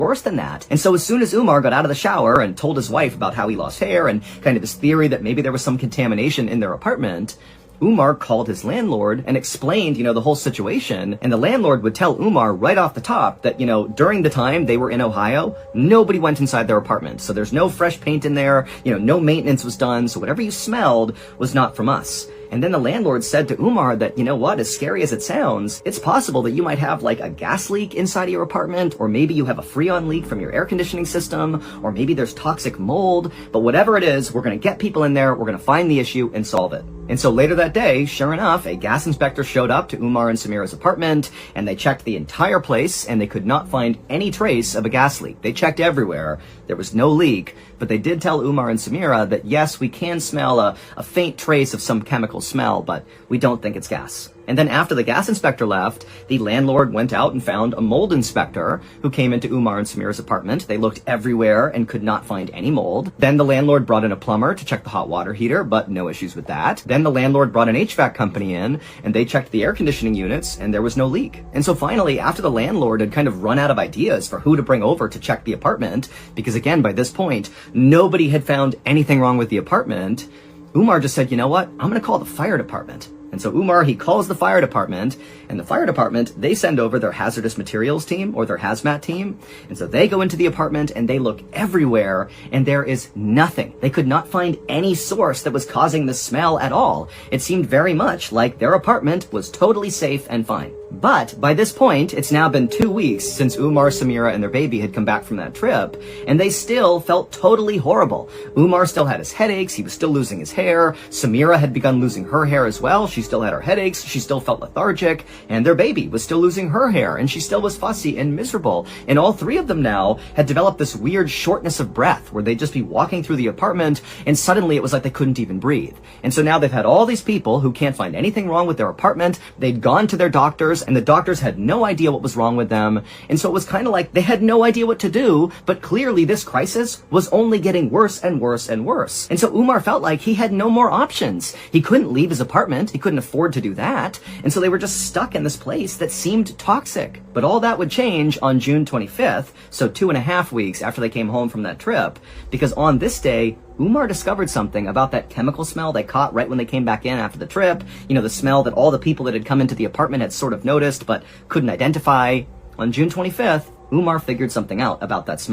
worse than that. And so as soon as Umar got out of the shower and told his wife about how he lost hair and kind of his theory that maybe there was some contamination in their apartment, Umar called his landlord and explained, the whole situation. And the landlord would tell Umar right off the top that, during the time they were in Ohio, nobody went inside their apartment. So there's no fresh paint in there, no maintenance was done. So whatever you smelled was not from us. And then the landlord said to Umar that, as scary as it sounds, it's possible that you might have like a gas leak inside of your apartment, or maybe you have a Freon leak from your air conditioning system, or maybe there's toxic mold. But whatever it is, we're going to get people in there, we're going to find the issue and solve it. And so later that day, sure enough, a gas inspector showed up to Umar and Samira's apartment, and they checked the entire place, and they could not find any trace of a gas leak. They checked everywhere. There was no leak, but they did tell Umar and Samira that yes, we can smell a faint trace of some chemical smell, but we don't think it's gas. And then after the gas inspector left, the landlord went out and found a mold inspector who came into Umar and Samira's apartment. They looked everywhere and could not find any mold. Then the landlord brought in a plumber to check the hot water heater, but no issues with that. Then the landlord brought an HVAC company in, and they checked the air conditioning units, and there was no leak. And so finally, after the landlord had kind of run out of ideas for who to bring over to check the apartment, because again, by this point, nobody had found anything wrong with the apartment, Umar just said, you know what, I'm going to call the fire department. And so Umar, he calls the fire department, and the fire department, they send over their hazardous materials team or their hazmat team. And so they go into the apartment and they look everywhere, and there is nothing. They could not find any source that was causing the smell at all. It seemed very much like their apartment was totally safe and fine. But by this point, it's now been 2 weeks since Umar, Samira, and their baby had come back from that trip, and they still felt totally horrible. Umar still had his headaches, he was still losing his hair, Samira had begun losing her hair as well, she still had her headaches, she still felt lethargic, and their baby was still losing her hair, and she still was fussy and miserable. And all three of them now had developed this weird shortness of breath, where they'd just be walking through the apartment, and suddenly it was like they couldn't even breathe. And so now they've had all these people who can't find anything wrong with their apartment, they'd gone to their doctors, and the doctors had no idea what was wrong with them. And so it was kind of like they had no idea what to do, but clearly this crisis was only getting worse and worse and worse. And so Umar felt like he had no more options. He couldn't leave his apartment, he couldn't afford to do that, and so they were just stuck in this place that seemed toxic. But all that would change on June 25th, so 2.5 weeks after they came home from that trip, because on this day, Umar discovered something about that chemical smell they caught right when they came back in after the trip, the smell that all the people that had come into the apartment had sort of noticed but couldn't identify. On June 25th, Umar figured something out about that smell.